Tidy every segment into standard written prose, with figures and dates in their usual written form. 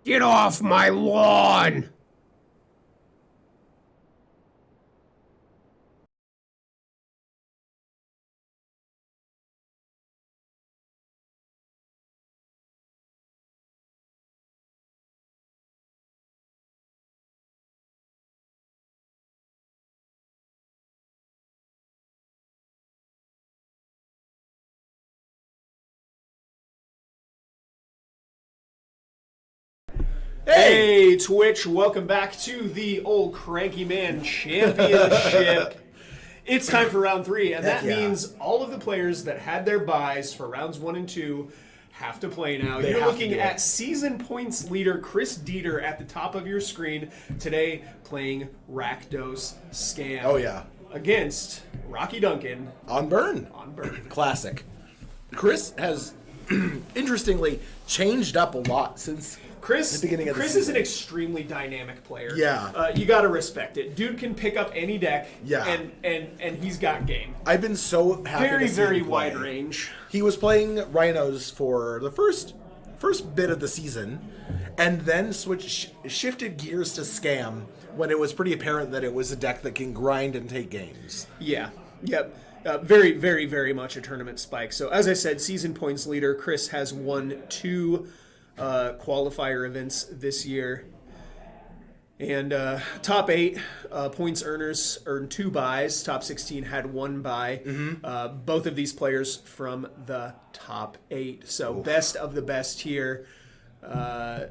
Get off my lawn! Hey, Twitch, welcome back to the Old Cranky Man Championship. It's time for round 3, and that means all of the players that had their buys for rounds 1 and 2 have to play now. You're looking at season points leader Chris Deeter at the top of your screen today playing Rakdos Scam. Oh, yeah. Against Rocky Dunkin. On Burn. On Burn. Classic. Chris has, interestingly, changed up a lot since Chris the beginning of the is season. an extremely dynamic player. Yeah. You got to respect it. Dude can pick up any deck, Yeah. and he's got game. I've been so happy Very, to see very him play. wide range. He was playing Rhinos for the first bit of the season, and then shifted gears to Scam when it was pretty apparent that it was a deck that can grind and take games. Yeah. Yep. Very, very, very much a tournament spike. So, as I said, season points leader. Chris has won 2 qualifier events this year. And top 8 points earners earned 2 buys. Top 16 had 1 buy. Both of these players from the top 8. So best of the best here. I've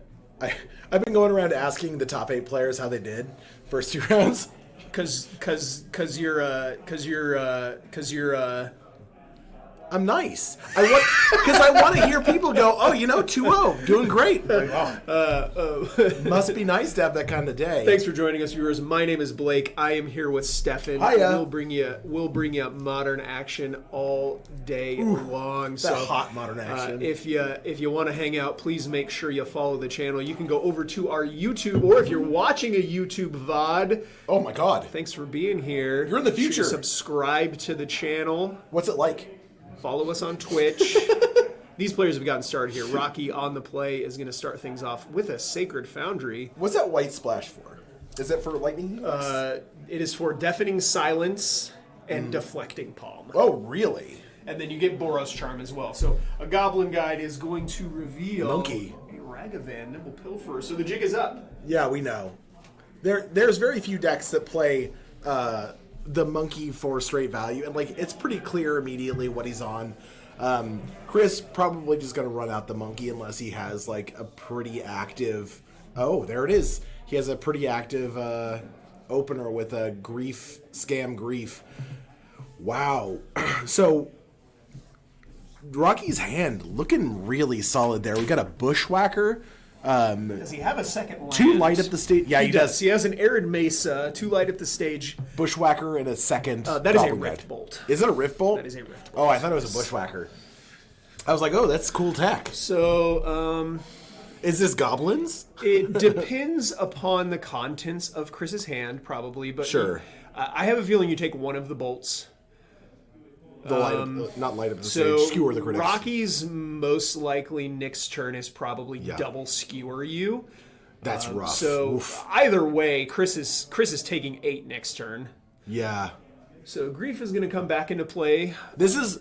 been going around asking the top 8 players how they did first 2 rounds. Cause you're I'm nice. Because I want to hear people go, oh, 2-0, doing great. Like, must be nice to have that kind of day. Thanks for joining us, viewers. My name is Blake. I am here with Stefan. Hiya. We'll bring you modern action all day long. That hot modern action. If you want to hang out, please make sure you follow the channel. You can go over to our YouTube, or if you're watching a YouTube VOD. Oh my God! Thanks for being here. You're in the future. Make sure you subscribe to the channel. What's it like? Follow us on Twitch. These players have gotten started here. Rocky on the play is going to start things off with a Sacred Foundry. What's that white splash for? Is it for lightning? It is for Deafening Silence and Deflecting Palm. Oh, really? And then you get Boros Charm as well. So a Goblin Guide is going to reveal Monkey. a Ragavan Nimble Pilferer. So the jig is up. Yeah, we know. There's very few decks that play the Monkey for straight value, and it's pretty clear immediately what he's on. Chris probably just going to run out the Monkey unless he has a pretty active. Oh, there it is. He has a pretty active opener with a Scam Grief. Wow. So Rocky's hand looking really solid there. We got a Bushwhacker. Does he have a second land? 2 light up the stage. Yeah, he does. He has an Arid Mace, 2 light up the stage. Bushwhacker and a second. That is a Goblin Rift Guide. Bolt. Is it a Rift Bolt? That is a Rift Bolt. Oh, I thought it was a Bushwhacker. I was like, oh, that's cool tech. So, Is this goblins? it depends upon the contents of Chris's hand, probably. But Sure. I have a feeling you take one of the bolts. The light up, not light up the So stage. Skewer the critics. Rocky's most likely next turn is probably double skewer you. That's rough. So Oof. either way, Chris is taking 8 next turn. Yeah. So Grief is going to come back into play. This is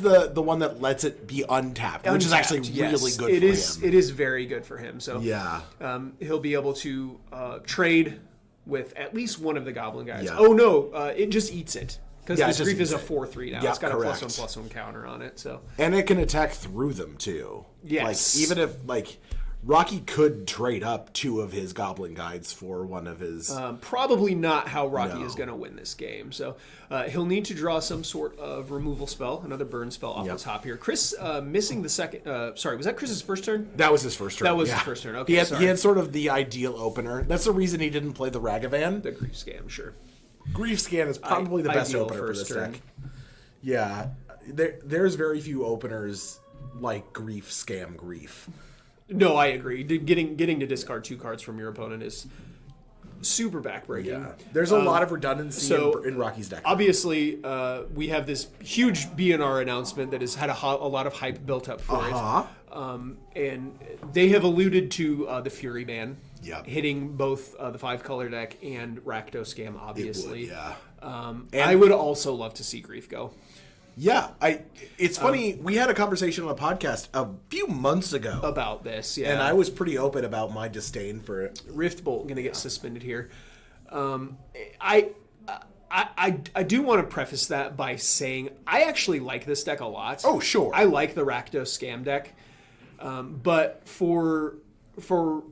the one that lets it be untapped, which is actually Untapped, really yes. good It for is. him. It is very good for him. So Yeah. he'll be able to trade with at least one of the Goblin Guys. Yeah. Oh no, it just eats it. Because Yeah, it this just Grief is eats a it. 4/3 now. Yeah, It's got correct. a +1/+1 counter on it. So And it can attack through them too. Yes. Even if Rocky could trade up 2 of his Goblin Guides for one of his. probably not how Rocky No. is going to win this game. So he'll need to draw some sort of removal spell, another burn spell off the top here. Chris missing the second. Sorry, was that Chris's first turn? That was his first turn. That was yeah. his first turn. Okay, he sorry. had sort of the ideal opener. That's the reason he didn't play the Ragavan. The Grief Scam, sure. Grief Scan is probably the best Ideal opener for first this turn. deck. Yeah, there's very few openers like Grief Scam Grief. No, I agree. Getting to discard 2 cards from your opponent is super backbreaking. Yeah. There's a lot of redundancy in Rocky's deck. Obviously, we have this huge BNR announcement that has had a lot of hype built up for it. And they have alluded to the Fury ban hitting both the 5-color deck and Rakdos Scam, obviously. It would, and I would also love to see Grief go. Yeah, it's funny. We had a conversation on a podcast a few months ago about this, and I was pretty open about my disdain for it. Riftbolt going to get suspended here. I do want to preface that by saying I actually like this deck a lot. Oh, sure. I like the Rakdos Scam deck, but for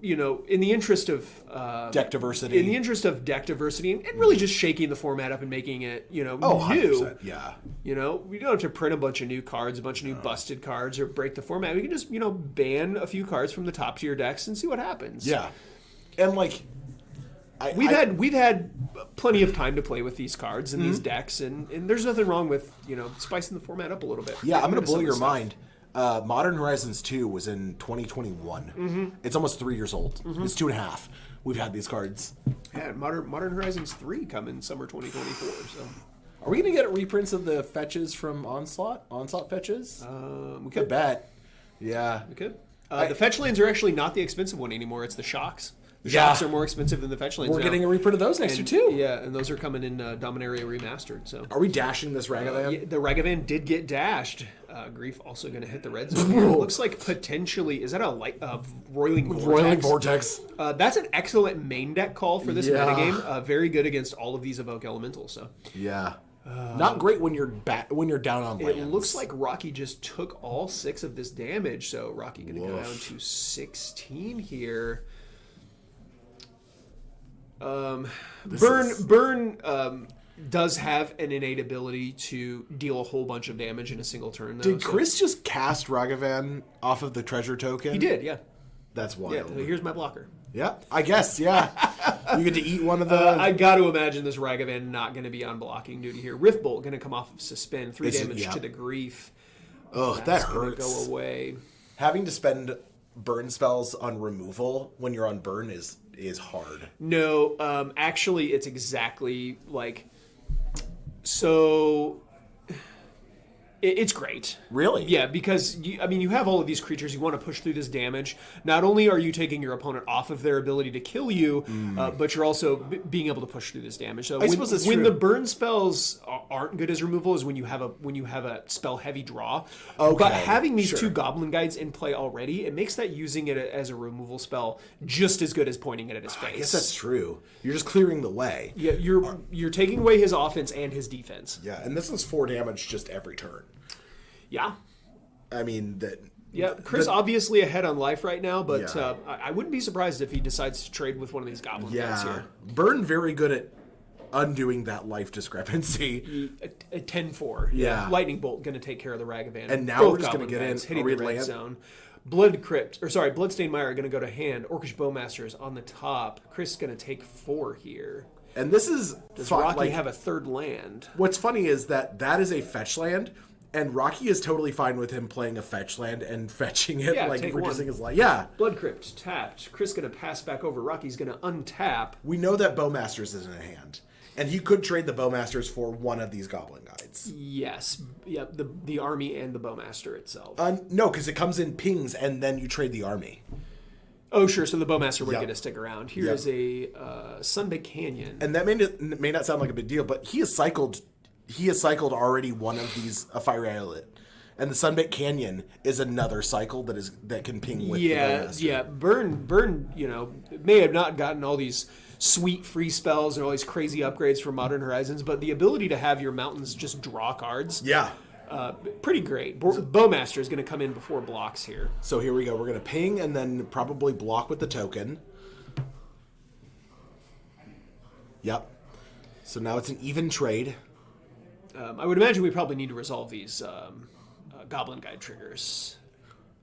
in the interest of deck diversity, and really just shaking the format up and making it new. 100%, yeah. We don't have to print a bunch of new cards, a bunch of new busted cards, or break the format. We can just ban a few cards from the top tier decks and see what happens. Yeah, and we've had plenty of time to play with these cards and these decks, and there's nothing wrong with spicing the format up a little bit. Yeah, I'm going to blow your mind. Modern Horizons 2 was in 2021. It's almost 3 years old. It's 2.5. We've had these cards. Yeah, Modern Horizons 3 come in summer 2024. So, are we going to get reprints of the fetches from Onslaught? Onslaught fetches? We could bet. Yeah, we could. The fetch lands are actually not the expensive one anymore. It's the shocks. The shocks are more expensive than the fetch lands. We're getting a reprint of those next year too. Yeah, and those are coming in Dominaria Remastered. So, are we dashing this Ragavan? The Ragavan did get dashed. Grief also going to hit the red zone. It looks like potentially is that a Roiling Vortex? Roiling Vortex. That's an excellent main deck call for this metagame. Very good against all of these Evoke Elementals. So not great when you're down on lands. It looks like Rocky just took all 6 of this damage. So Rocky going to go down to 16 here. Burn does have an innate ability to deal a whole bunch of damage in a single turn, though. Did Chris just cast Ragavan off of the treasure token? He did, yeah. That's wild. Yeah, here's my blocker. Yeah, I guess, yeah. You get to eat one of the... I got to imagine this Ragavan not going to be on blocking duty here. Riftbolt going to come off of Suspend. 3 damage to the Grief. Ugh, that hurts. Go away. Having to spend burn spells on removal when you're on burn is hard. No, actually, it's exactly like... So... It's great. Really? Yeah, because, you have all of these creatures. You want to push through this damage. Not only are you taking your opponent off of their ability to kill you, but you're also being able to push through this damage. So when the burn spells aren't good as removal is when you have a spell-heavy draw. Okay, but having these 2 Goblin Guides in play already, it makes that using it as a removal spell just as good as pointing it at his face. I guess that's true. You're just clearing the way. Yeah, you're taking away his offense and his defense. Yeah, and this is 4 damage just every turn. Yeah. I mean, that. Yeah, Chris obviously ahead on life right now, but I wouldn't be surprised if he decides to trade with one of these Goblin guys here. Burn very good at undoing that life discrepancy. A 10-4. Yeah. Lightning Bolt going to take care of the Ragavan. And now we're just going to get in. Hitting the red zone. Bloodstained Mire going to go to hand. Orcish Bowmaster is on the top. Chris is going to take 4 here. And this is... Does Rocky have a 3rd land? What's funny is that is a fetch land, and Rocky is totally fine with him playing a fetch land and fetching it, reducing his life. Yeah. Blood Crypt tapped. Chris going to pass back over. Rocky's going to untap. We know that Bowmasters is in a hand, and he could trade the Bowmasters for one of these Goblin Guides. Yes. Yeah, the army and the Bowmaster itself. No, because it comes in pings, and then you trade the army. Oh, sure. So the Bowmaster would get to stick around. Here is a Sunbaked Canyon. And that may not sound like a big deal, but he has cycled already one of these, a Fiery Islet. And the Sunbaked Canyon is another cycle that can ping with the Bowmaster. Yeah. Burn, may have not gotten all these sweet free spells and all these crazy upgrades from Modern Horizons, but the ability to have your mountains just draw cards. Yeah. Pretty great. Bowmaster is going to come in before blocks here. So here we go. We're going to ping and then probably block with the token. Yep. So now it's an even trade. I would imagine we probably need to resolve these Goblin Guide triggers.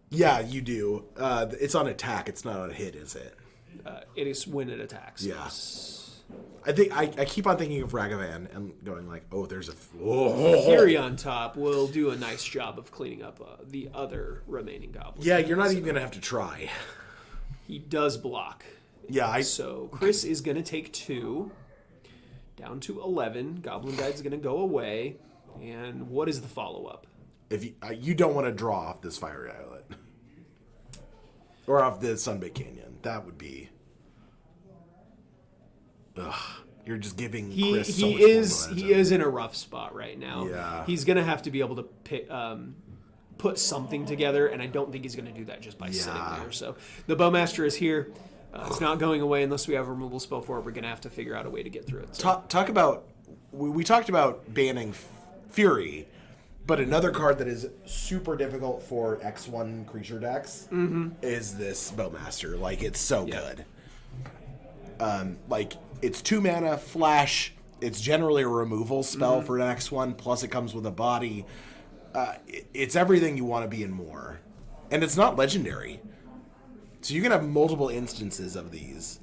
Yeah, you do. It's on attack. It's not on hit, is it? It is when it attacks. Yeah. Yes. I think I keep on thinking of Ragavan and going like, oh, there's a... Fury on top will do a nice job of cleaning up the other remaining goblins. Yeah, you're not even going to have to try. He does block. Yeah, So Chris is going to take 2. Down to 11. Goblin Guide's going to go away. And what is the follow-up? If you don't want to draw off this Fiery Islet. Or off the Sunbaked Canyon. That would be... Ugh. You're just giving Chris so much more momentum. He is in a rough spot right now. Yeah. He's going to have to be able to put something together, and I don't think he's going to do that just by sitting there. So the Bowmaster is here. It's not going away unless we have a removal spell for it. We're going to have to figure out a way to get through it. So. Talk about... We talked about banning Fury, but another card that is super difficult for X1 creature decks is this Bowmaster. Like, it's so good. Like, it's 2 mana, flash. It's generally a removal spell for an X1, plus it comes with a body. It's everything you want to be and more. And it's not legendary. So you can have multiple instances of these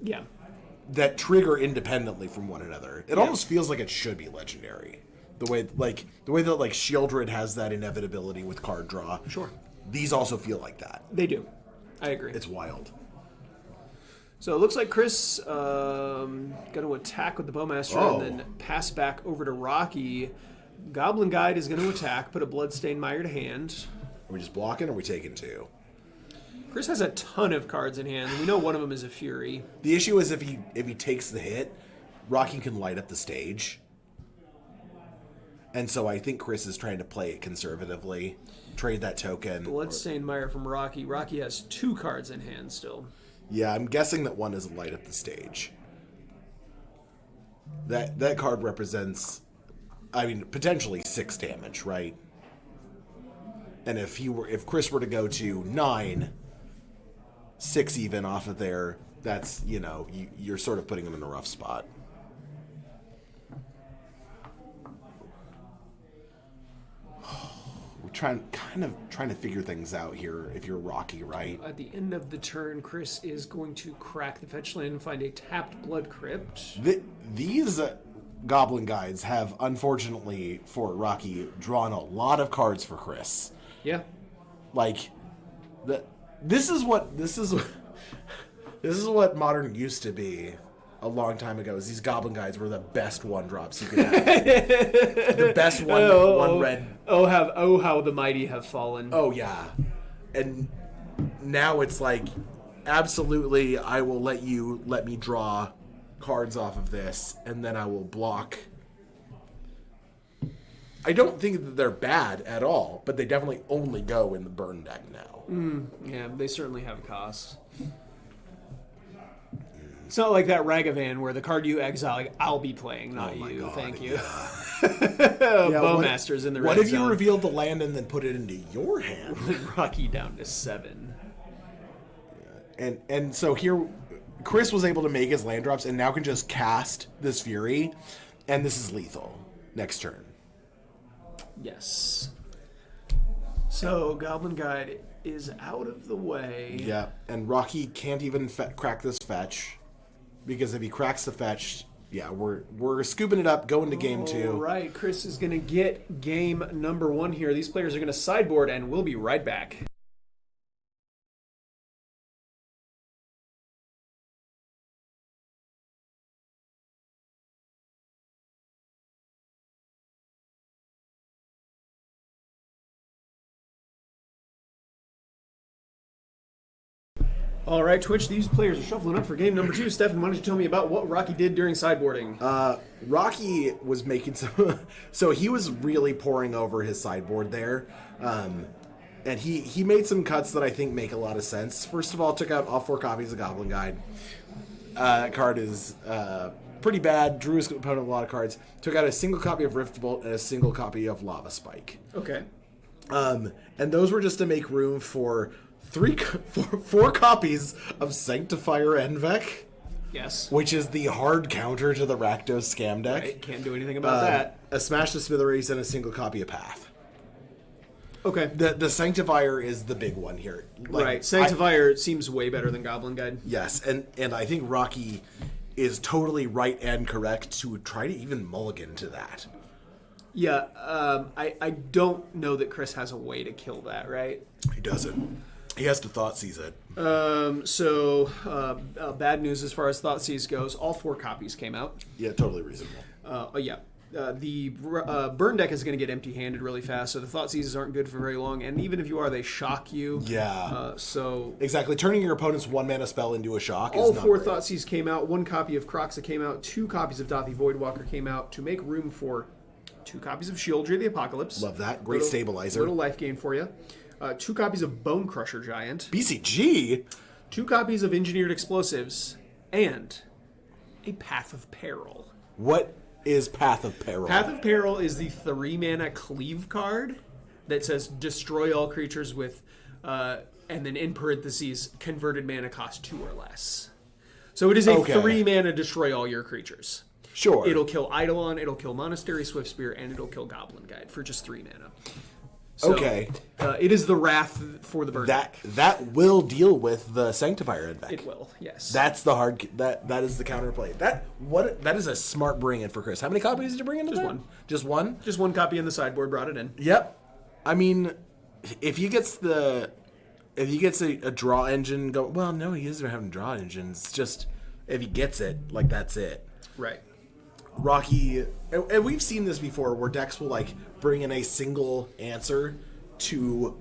that trigger independently from one another. It almost feels like it should be legendary. The way that like Shieldred has that inevitability with card draw. Sure. These also feel like that. They do. I agree. It's wild. So it looks like Chris going to attack with the Bowmaster and then pass back over to Rocky. Goblin Guide is going to attack, put a Bloodstained Mire to hand. Are we just blocking or are we taking 2? Chris has a ton of cards in hand. We know one of them is a Fury. The issue is if he takes the hit, Rocky can light up the stage. And so I think Chris is trying to play it conservatively. Trade that token. Bloodstained Mire from Rocky. Rocky has 2 cards in hand still. Yeah, I'm guessing that one is light up the stage. That card represents, I mean, potentially 6 damage, right? And if Chris were to go to 9, 6 even off of there, that's, you're sort of putting him in a rough spot. We're trying to figure things out here if you're Rocky, right? At the end of the turn, Chris is going to crack the fetch land and find a tapped Blood Crypt. These Goblin Guides have, unfortunately for Rocky, drawn a lot of cards for Chris. Yeah. Like, this is what Modern used to be a long time ago. Is these Goblin Guides were the best 1-drops you could have. The best one red. Oh, how the mighty have fallen. Oh yeah, and now it's like, absolutely, I will let me draw cards off of this, and then I will block. I don't think that they're bad at all, but they definitely only go in the burn deck now. Yeah, they certainly have a cost. It's not like that Ragavan where the card you exile, like, I'll be playing, not you. God, Thank you. Yeah. Bowmaster's in the red What if zone. you revealed the land and then put it into your hand? Rocky down to 7. And so here, Chris was able to make his land drops and now can just cast this Fury, and this is lethal next turn. Yes. So Goblin Guide is out of the way. Yeah, and Rocky can't even crack this fetch, because if he cracks the fetch, yeah, we're scooping it up, going to game 2. All right, Chris is going to get game number 1 here. These players are going to sideboard, and we'll be right back. All right, Twitch, these players are shuffling up for game number 2. Stefan, why don't you tell me about what Rocky did during sideboarding? Rocky was making some... So he was really pouring over his sideboard there. And he made some cuts that I think make a lot of sense. First of all, took out all 4 copies of Goblin Guide. That card is pretty bad. Drew his opponent a lot of cards. Took out a single copy of Rift Bolt and a single copy of Lava Spike. Okay. And those were just to make room for 4 copies of Sanctifier Envec. Yes. Which is the hard counter to the Rakdos scam deck. Right, can't do anything about that. A Smash to Smithereens and a single copy of Path. Okay. The Sanctifier is the big one here. Like, right. Sanctifier seems way better than Goblin Guide. Yes, and I think Rocky is totally right and correct to try to even mulligan to that. Yeah, I don't know that Chris has a way to kill that, right? He doesn't. He has to thought seize it. Bad news as far as Thoughtseize goes. All 4 copies came out. Yeah, totally reasonable. The burn deck is going to get empty-handed really fast, so the Thoughtseizes aren't good for very long. And even if you are, they shock you. Yeah. So exactly, turning your opponent's 1-mana spell into a shock. All is not 4 great. Thoughtseize came out. 1 copy of Croxa came out. 2 copies of Dathi Voidwalker came out to make room for 2 copies of Shieldry the Apocalypse. Love that. Great stabilizer. Little life gain for you. 2 copies of Bone Crusher Giant. BCG. 2 copies of Engineered Explosives. And a Path of Peril. What is Path of Peril? Path of Peril is the 3-mana cleave card that says destroy all creatures with, and then in parentheses, converted mana cost 2 or less. So it is a 3-mana destroy all your creatures. Sure. It'll kill Eidolon, it'll kill Monastery Swiftspear, and it'll kill Goblin Guide for just 3 mana. So, it is the Wrath for the burn deck. That will deal with the Sanctifier deck. It will, yes. That's the hard. That is the counterplay. That is a smart bring in for Chris. How many copies did you bring in? Just one. Just one. Just 1 copy in the sideboard. Brought it in. Yep. I mean, if he gets a draw engine go. Well, no, he isn't having draw engines. It's just if he gets it, like that's it. Right. Rocky, and we've seen this before, where decks will like bring in a single answer to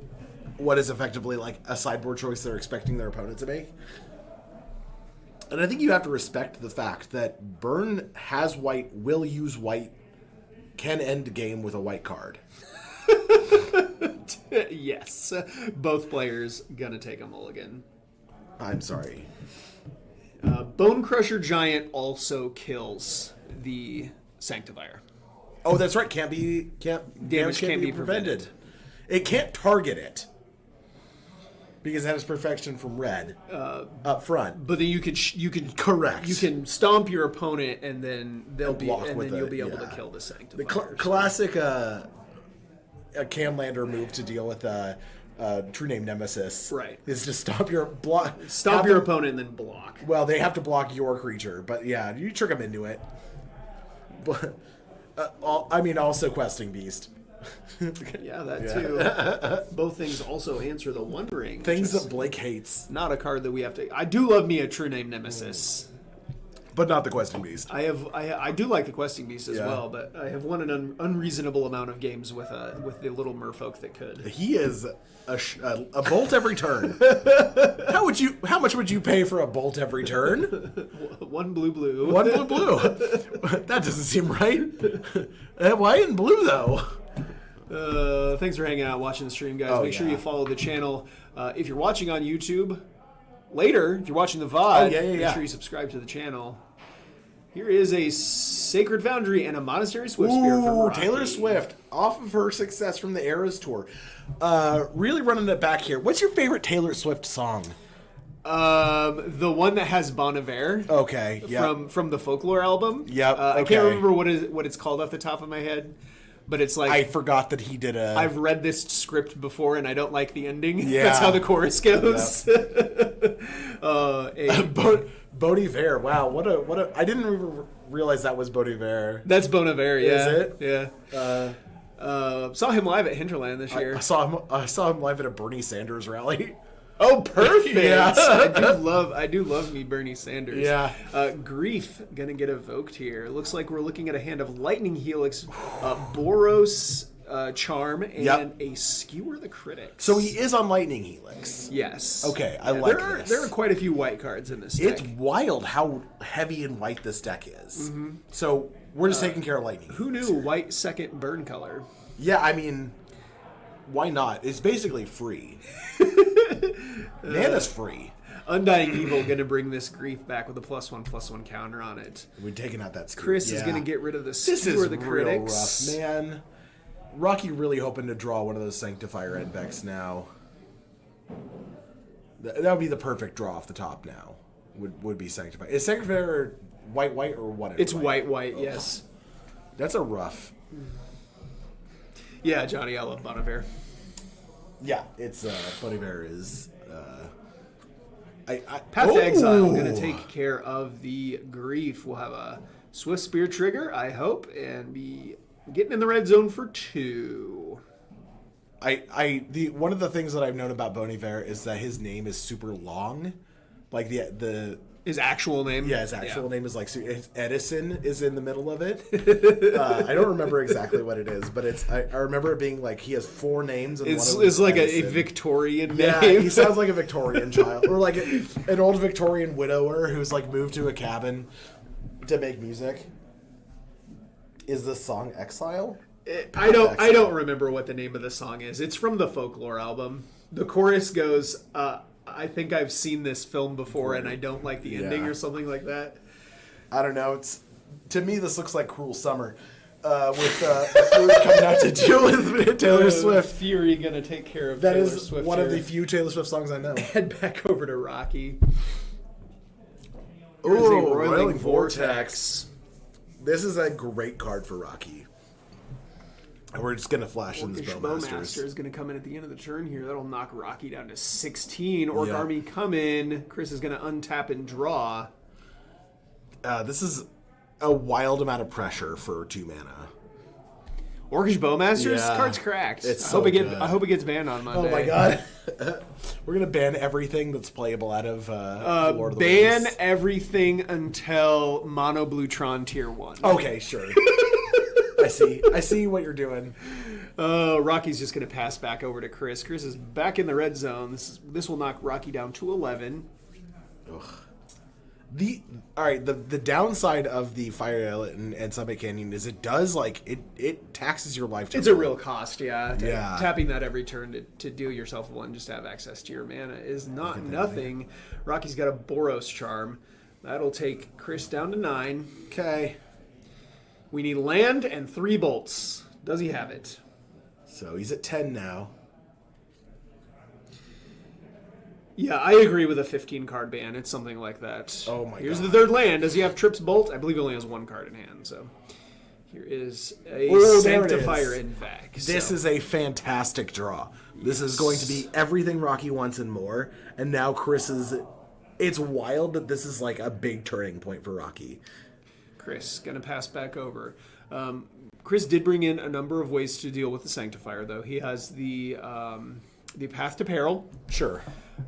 what is effectively like a sideboard choice they're expecting their opponent to make. And I think you have to respect the fact that Burn has white, will use white, can end game with a white card. Yes. Both players gonna take a mulligan. I'm sorry. Bone Crusher Giant also kills the Sanctifier. Oh, that's right. Damage can't be prevented. It can't target it because that is perfection from red up front. But then you can correct. You can stomp your opponent, and then you'll be able to kill the Sanctifier. The classic a Camlander move to deal with True Name Nemesis. Right. Is to stop your opponent and then block. Well, they have to block your creature, but yeah, you trick them into it. But also Questing Beast. Yeah, that too. Both things also answer the One Ring. Things that Blake hates. Not a card that we have to. I do love me a True Name Nemesis. But not the Questing Beast. I do like the Questing Beast as well, but I have won an unreasonable amount of games with the little merfolk that could. He is a bolt every turn. How much would you pay for a bolt every turn? 1 blue. 1 blue. That doesn't seem right. Why in blue though? Thanks for hanging out, watching the stream, guys. Make sure you follow the channel. If you're watching on YouTube later, if you're watching the VOD, make sure you subscribe to the channel. Here is a Sacred Foundry and a Monastery Swiftspear for Rocky. Taylor Swift, off of her success from the Eras Tour. Really running it back here. What's your favorite Taylor Swift song? The one that has Bon Iver. Okay, yeah. From the Folklore album. Yep. I can't remember what it's called off the top of my head. But it's like... I forgot that he did a... I've read this script before, and I don't like the ending. Yeah. That's how the chorus goes. Yep. Bon Iver. Wow, what a... I didn't even realize that was Bon Iver. That's Bon Iver, yeah. Is it? Yeah. Saw him live at Hinterland this year. I saw him live at a Bernie Sanders rally. Oh, perfect! Yeah. I do love me Bernie Sanders. Yeah. Grief gonna get evoked here. Looks like we're looking at a hand of Lightning Helix, Boros Charm, and a Skewer the Critics. So he is on Lightning Helix. Yes. Okay, I like this. There are quite a few white cards in this deck. It's wild how heavy and white this deck is. Mm-hmm. So we're just taking care of Lightning. Who knew white second burn color? Yeah, I mean, why not? It's basically free. Mana's free. Undying Evil gonna bring this Grief back with a +1/+1 counter on it. We're taking out that. Chris is gonna get rid of the Skewer the Critics. Real rough, man. Rocky really hoping to draw one of those Sanctifier end decks now. That would be the perfect draw off the top now. Would be Sanctifier. Is Sanctifier white or what? It's white, yes. That's a rough. Yeah, Johnny, I love Bon Iver. Yeah, it's Bon Iver is. Path to Exile going to take care of the Grief. We'll have a Swift Spear trigger, I hope, and be getting in the red zone for 2. one of the things that I've known about Bon Iver is that his name is super long. Like his actual name. Yeah, his actual name is like Edison is in the middle of it. I don't remember exactly what it is, but I remember it being like he has 4 names. And it's like a Victorian name. Yeah, he sounds like a Victorian child, or like an old Victorian widower who's like moved to a cabin to make music. Is this song Exile? I don't remember what the name of the song is. It's from the Folklore album. The chorus goes, I think I've seen this film before and I don't like the ending or something like that. I don't know. To me, this looks like Cruel Summer with Fury coming out to deal with Taylor Swift. Fury gonna take care of Taylor Taylor Swift. That is Swift one here. of the few Taylor Swift songs I know. Head back over to Rocky. Ooh, Roiling Vortex. This is a great card for Rocky. And we're just going to flash in this Bowmaster. Is going to come in at the end of the turn here. That'll knock Rocky down to 16. Orc Army come in. Chris is going to untap and draw. This is a wild amount of pressure for 2 mana. Orcish Bowmasters? Card's cracked. It's I hope it gets banned on Monday. Oh my god. We're going to ban everything that's playable out of Lord of the Ban Rings. everything until Mono Bluetron Tier 1. Okay, sure. I see what you're doing. Rocky's just going to pass back over to Chris. Chris is back in the red zone. This will knock Rocky down to 11. Ugh. The downside of the Fire Islet and Summit Canyon is it does it taxes your life. It's a real cost, yeah. Yeah. Tapping that every turn to deal yourself one just to have access to your mana is not nothing. Rocky's got a Boros Charm. That'll take Chris down to 9. Okay. We need land and 3 bolts. Does he have it? So he's at 10 now. Yeah, I agree with a 15 card ban. It's something like that. Oh my Here's God. the 3rd land. Does he have Trips Bolt? I believe he only has 1 card in hand. So here is a Sanctifier in Vac. This is a fantastic draw. This is going to be everything Rocky wants and more. And now Chris is... It's wild that this is like a big turning point for Rocky. Chris, going to pass back over. Chris did bring in a number of ways to deal with the Sanctifier, though. He has the Path to Peril. Sure.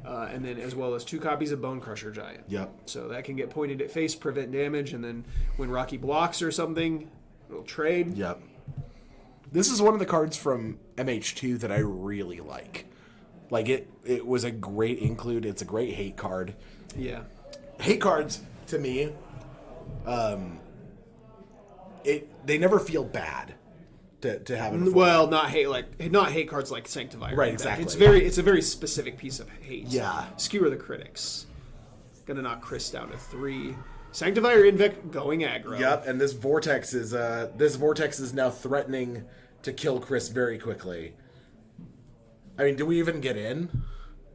And then as well as 2 copies of Bone Crusher Giant. Yep. So that can get pointed at face, prevent damage, and then when Rocky blocks or something, it'll trade. Yep. This is one of the cards from MH2 that I really like. Like, it was a great include. It's a great hate card. Yeah. Hate cards, to me, they never feel bad to have in a Well, not hate cards like Sanctifier. Right, exactly. It's a very specific piece of hate. Yeah. Skewer the critics. Gonna knock Chris down to 3. Sanctifier Invec going aggro. Yep, and this vortex is now threatening to kill Chris very quickly. I mean, do we even get in?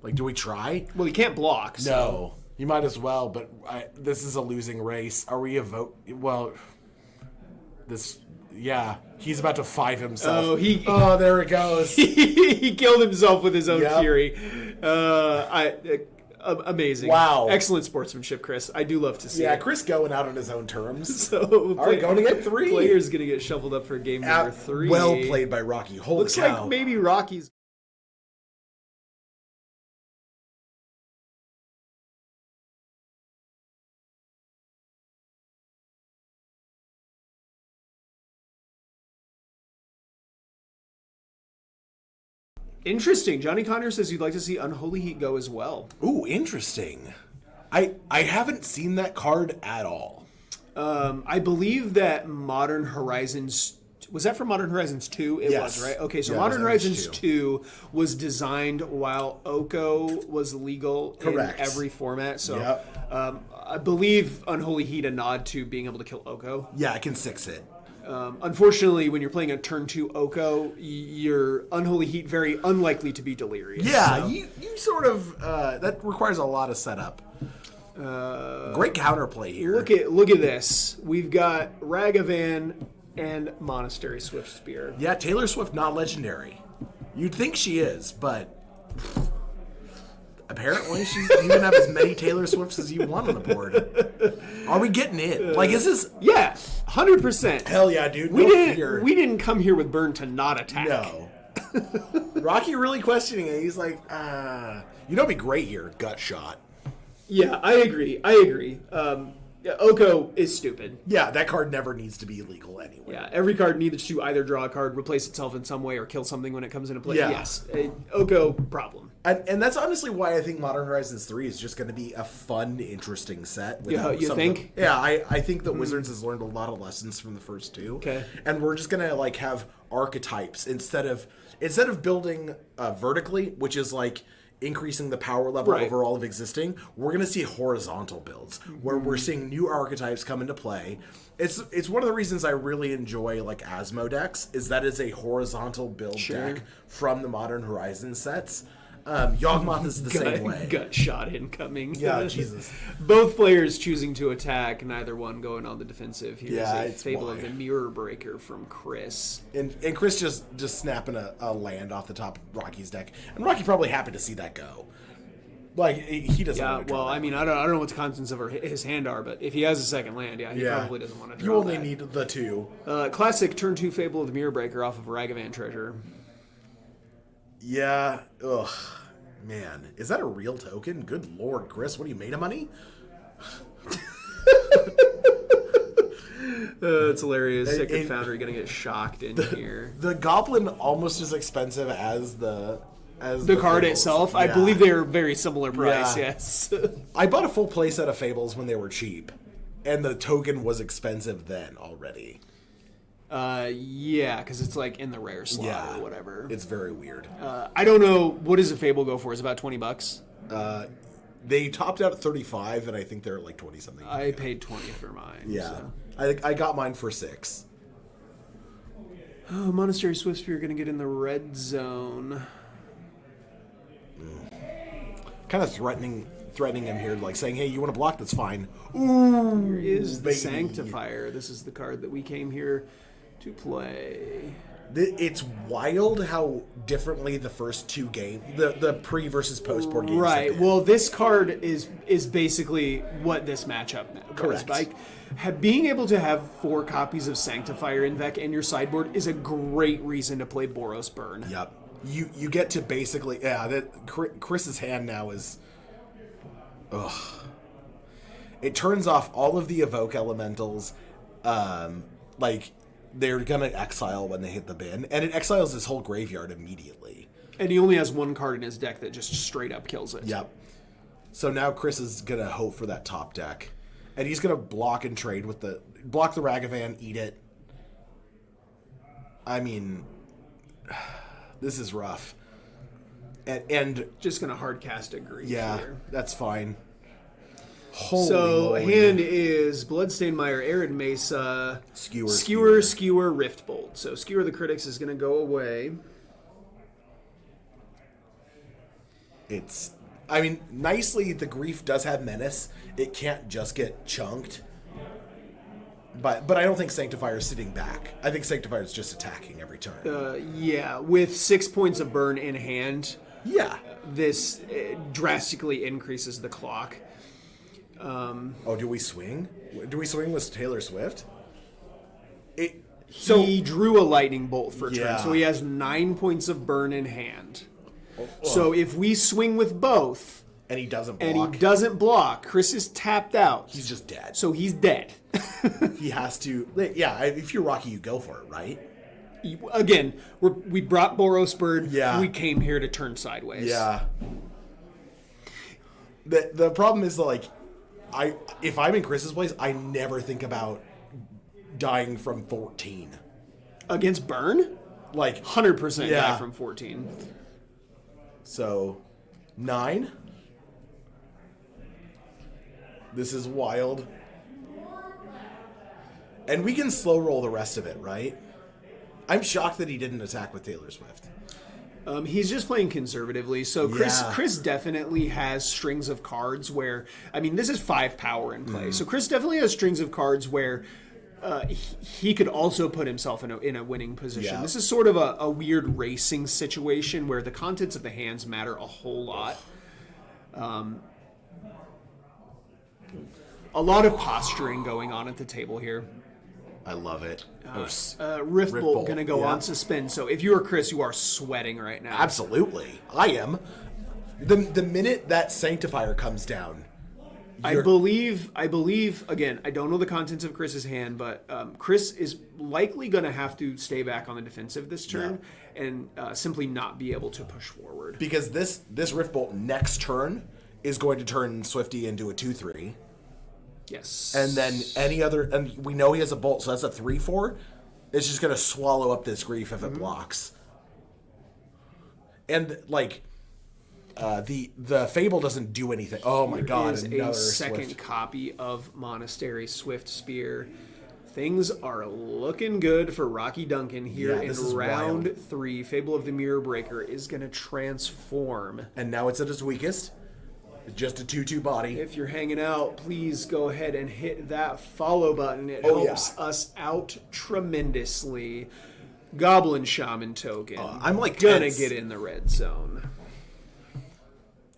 Like, do we try? Well, he can't block. So. No, you might as well. But this is a losing race. Are we a vote? Well, this. Yeah, he's about to 5 himself. Oh, there it goes. He killed himself with his own fury. Amazing. Wow. Excellent sportsmanship, Chris. I do love to see it. Yeah, Chris going out on his own terms. So, going to get 3. Player's going to get shuffled up for game number 3. Well played by Rocky. Holy Looks cow. like maybe Rocky's... Interesting. Johnny Connor says you'd like to see Unholy Heat go as well. Ooh, interesting. I haven't seen that card at all. I believe that Modern Horizons... Was that from Modern Horizons 2? It Yes. was, right? Okay, so Yeah, Modern it was Horizons 2 was designed while Oko was legal Correct. in every format. So Yep. I believe Unholy Heat a nod to being able to kill Oko. Yeah, I can 6 it. Unfortunately, when you're playing a turn 2 Oko, your Unholy Heat very unlikely to be delirious. Yeah, so. you sort of that requires a lot of setup. Great counterplay here. Look at this. We've got Ragavan and Monastery Swift Spear. Yeah, Taylor Swift not legendary. You'd think she is, but apparently you can have as many Taylor Swifts as you want on the board. Are we getting in? Like, is this? Yeah, 100%. Hell yeah, dude. We No didn't. fear. We didn't come here with Burn to not attack. No. Rocky really questioning it. He's like, you know what'd be great here? Gut shot. Yeah, I agree. Oko is stupid. Yeah, that card never needs to be illegal anyway. Yeah, every card needs to either draw a card, replace itself in some way, or kill something when it comes into play. Yeah. Yes, Oko problem. And that's honestly why I think Modern Horizons 3 is just going to be a fun, interesting set. You think? I think that Wizards has learned a lot of lessons from the first two. Okay. And we're just going to like have archetypes instead of building vertically, which is like increasing the power level overall of existing. We're going to see horizontal builds where we're seeing new archetypes come into play. It's one of the reasons I really enjoy like Asmo decks is that is a horizontal build deck from the Modern Horizons sets. Yawgmoth is the same way. Gut shot incoming. Yeah, Jesus. Both players choosing to attack, neither one going on the defensive. Here's a it's Fable why. of the Mirror Breaker from Chris. And Chris just snapping a land off the top of Rocky's deck. And Rocky probably happy to see that go. Like, he doesn't Yeah, want to draw well, that I mean, I don't know what the contents of his hand are, but if he has a second land, he probably doesn't want to draw You only that. need the two. Classic turn 2 Fable of the Mirror Breaker off of Ragavan Treasure. Yeah. Ugh. Man, is that a real token? Good lord, Chris, what are you made of money? It's hilarious. Sacred Foundry gonna get shocked in here. The Goblin almost as expensive as the card Fables. itself, Yeah. I believe they're very similar price. Yeah. Yes. I bought a full playset of Fables when they were cheap, and the token was expensive then already. Yeah, because it's like in the rare slot or whatever. It's very weird. I don't know, what does a Fable go for? Is it about $20? They topped out at 35, and I think they're like 20 something. I paid 20 for mine. Yeah, So. I got mine for 6. Oh, Monastery Swiftspear going to get in the red zone. Kind of threatening him here, like saying, "Hey, you want to block? That's fine." Here is the baby. Sanctifier. This is the card that we came here to play. It's wild how differently the first two games, the pre versus post board games, Right. have been. Well, this card is basically what this matchup now goes. Correct. Like, being able to have 4 copies of Sanctifier in Vec in your sideboard is a great reason to play Boros Burn. Yep. You get to basically Chris's hand now is, it turns off all of the evoke elementals, like they're gonna exile when they hit the bin, and it exiles his whole graveyard immediately. And he only has 1 card in his deck that just straight up kills it. Yep. So now Chris is gonna hope for that top deck, and he's gonna block and trade with block the Ragavan, eat it. I mean, this is rough. And Just going to hard cast a grief here. that's fine. Holy So, moly. hand is Bloodstained Mire, Arid Mesa, Skewer, Rift Bolt. So, Skewer the Critics is going to go away. Nicely, the grief does have menace. It can't just get chunked. But I don't think Sanctifier is sitting back. I think Sanctifier is just attacking every turn. Yeah, with 6 points of burn in hand, Yeah. this drastically increases the clock. Oh, do we swing? Do we swing with Taylor Swift? He drew a lightning bolt for a turn, Yeah. so he has 9 points of burn in hand. So if we swing with both, And he doesn't and block. he doesn't block, Chris is tapped out. He's just dead. So he's dead. He has to. Yeah, if you're Rocky, you go for it, right? Again, we brought Boros Bird. Yeah. We came here to turn sideways. Yeah. The problem is like, if I'm in Chris's place, I never think about dying from 14. Against Burn? Like 100% Yeah. die from 14. So 9. This is wild. And we can slow roll the rest of it, right? I'm shocked that he didn't attack with Taylor Swift. He's just playing conservatively. So Chris Yeah. Chris definitely has strings of cards where, I mean, this is 5 power in play. So Chris definitely has strings of cards where he could also put himself in a winning position. Yeah. This is sort of a weird racing situation where the contents of the hands matter a whole lot. A lot of posturing going on at the table here. I love it. Riftbolt going to go yeah. on suspend. So if you're Chris, you are sweating right now. Absolutely. I am. The minute that Sanctifier comes down, I believe, again, I don't know the contents of Chris's hand, but Chris is likely going to have to stay back on the defensive this turn and simply not be able to push forward. because this Riftbolt next turn is going to turn Swifty into a 2/3. Yes. And then any other, and we know he has a bolt, so that's a 3/4. It's just going to swallow up this grief if it blocks. And like, the Fable doesn't do anything. Oh my God! Is Another a second Swift. copy of Monastery Swift Spear. Things are looking good for Rocky Dunkin here Yeah, this in is round wild. 3. Fable of the Mirror Breaker is going to transform. And now it's at its weakest. It's just a 2/2 body. If you're hanging out, please go ahead and hit that follow button. It Oh, helps us out tremendously. Goblin Shaman token. I'm like gonna tense. get in the red zone.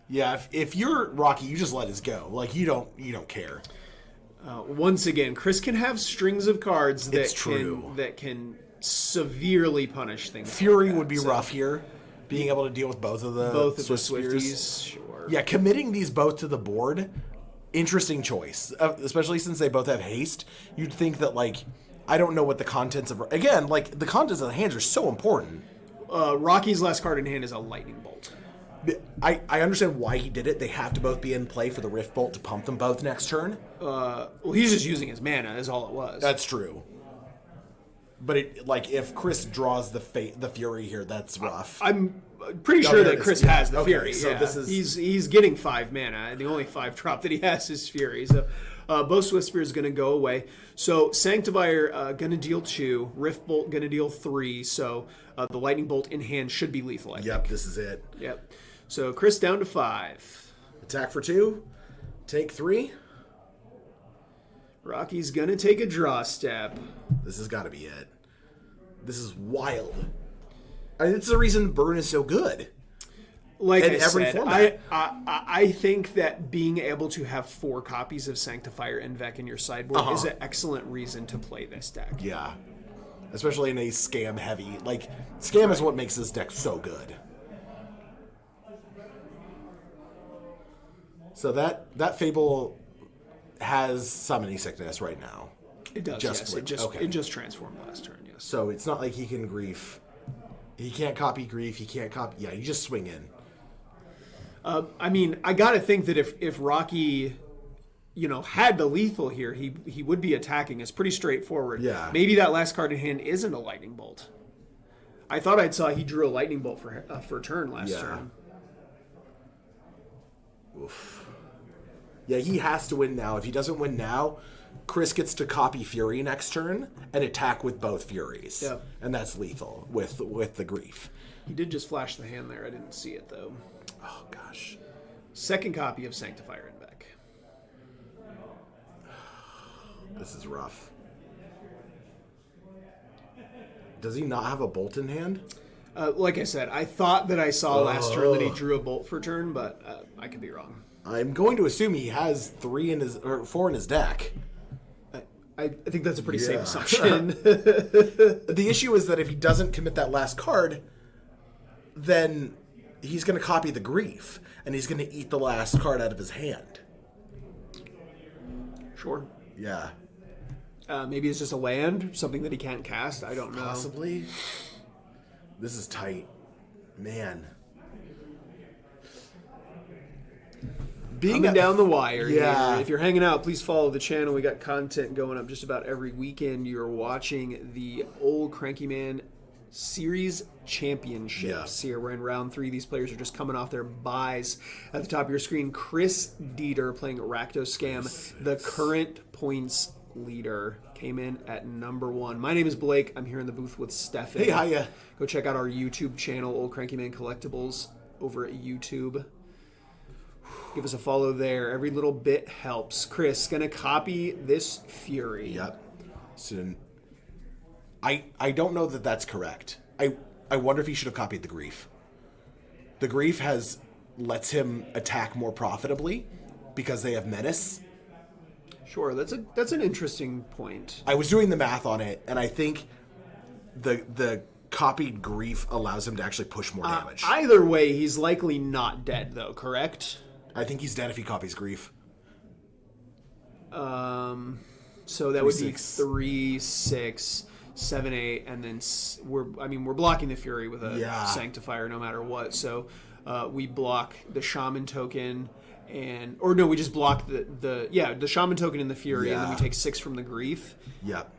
Yeah, if you're Rocky, you just let us go. Like you don't care. Once again, Chris can have strings of cards It's true. that can severely punish things. Fury like that. would be So, rough here, being able to deal with both of the Both of the Swift Spears. Swifties, sure. Yeah, committing these both to the board, interesting choice. Especially since they both have haste. You'd think that like, I don't know what the contents of again like the contents of the hands are so important. Rocky's last card in hand is a lightning bolt. I understand why he did it. They have to both be in play for the Rift Bolt to pump them both next turn. Well, he's just using his mana, is all it was. That's true. But it like if Chris draws the Fury here, that's rough. I'm pretty No, sure there that it is. Chris Yeah. has the Okay, Fury. so Yeah. this is- he's getting 5 mana. The only 5 drop that he has is Fury. So both Swift Spears going to go away. So Sanctifier going to deal 2. Rift Bolt going to deal 3. So the Lightning Bolt in hand should be lethal, I Yep, think. this is it. Yep. So Chris down to 5. Attack for 2. Take 3. Rocky's going to take a draw step. This has got to be it. This is wild. And it's the reason Burn is so good. Like In I every said, format. I think that being able to have 4 copies of Sanctifier and Vec in your sideboard is an excellent reason to play this deck. Yeah. Especially in a scam heavy. Like, scam is what makes this deck so good. So that Fable has summoning sickness right now. It does, Just yes. okay. It just transformed last turn, yes. So it's not like he can grief. He can't copy grief. He can't copy. Yeah, you just swing in. I mean, I gotta think that if Rocky, had the lethal here, he would be attacking. It's pretty straightforward. Yeah. Maybe that last card in hand isn't a lightning bolt. I thought I saw he drew a lightning bolt for turn last turn. Oof. Yeah, he has to win now. If he doesn't win now, Chris gets to copy Fury next turn and attack with both Furies. Yep. And that's lethal with the grief. He did just flash the hand there. I didn't see it though. Oh gosh. Second copy of Sanctifier and Vec. This is rough. Does he not have a bolt in hand? Like I said, I thought that I saw last turn that he drew a bolt for turn, but I could be wrong. I'm going to assume he has 4 in his deck. I think that's a pretty safe Yeah. assumption. The issue is that if he doesn't commit that last card, then he's going to copy the grief, and he's going to eat the last card out of his hand. Sure. Yeah. Maybe it's just a land, something that he can't cast. I don't know. Possibly. This is tight. Man. Coming down the wire Yeah. here. If you're hanging out, please follow the channel. We got content going up just about every weekend. You're watching the Old Cranky Man Series Championships. Here we're in round 3. These players are just coming off their buys. At the top of your screen, Chris Deeter playing Rakdos Scam, the current points leader, came in at number 1. My name is Blake. I'm here in the booth with Stefan. Hey, hiya. Go check out our YouTube channel, Old Cranky Man Collectibles, over at YouTube. Give us a follow there. Every little bit helps. Chris, gonna copy this Fury. Yep. So, I don't know that that's correct. I wonder if he should have copied the grief. The grief lets him attack more profitably because they have menace. Sure, that's an interesting point. I was doing the math on it, and I think the copied grief allows him to actually push more damage. Either way, he's likely not dead, though, correct? I think he's dead if he copies grief. So that would be 6. 3, 6, 7, 8, and then we're blocking the Fury with a Sanctifier no matter what. So we block the Shaman token, we just block the Shaman token and the Fury, and then we take 6 from the grief. Yep.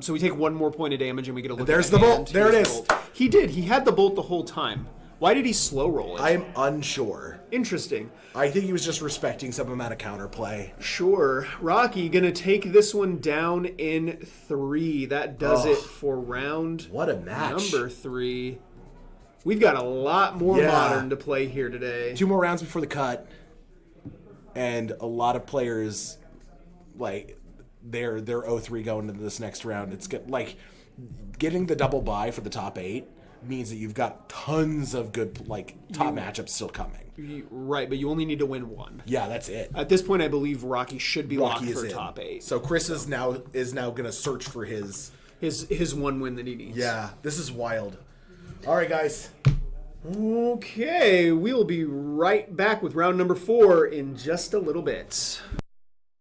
So we take 1 more point of damage, and we get a look. There's at the hand. bolt. There it is. He did. He had the bolt the whole time. Why did he slow roll it? I'm unsure. Interesting. I think he was just respecting some amount of counterplay. Sure. Rocky gonna take this one down in 3. That does it for round What a match. number 3. We've got a lot more Modern to play here today. 2 more rounds before the cut. And a lot of players, like, they're 0-3 going into this next round. It's getting the double bye for the top 8 means that you've got tons of good top matchups still coming. Right, but you only need to win 1. Yeah, that's it. At this point, I believe Rocky should be locked for top 8. So Chris is now going to search for his 1 win that he needs. Yeah, this is wild. All right, guys. Okay, we'll be right back with round number 4 in just a little bit.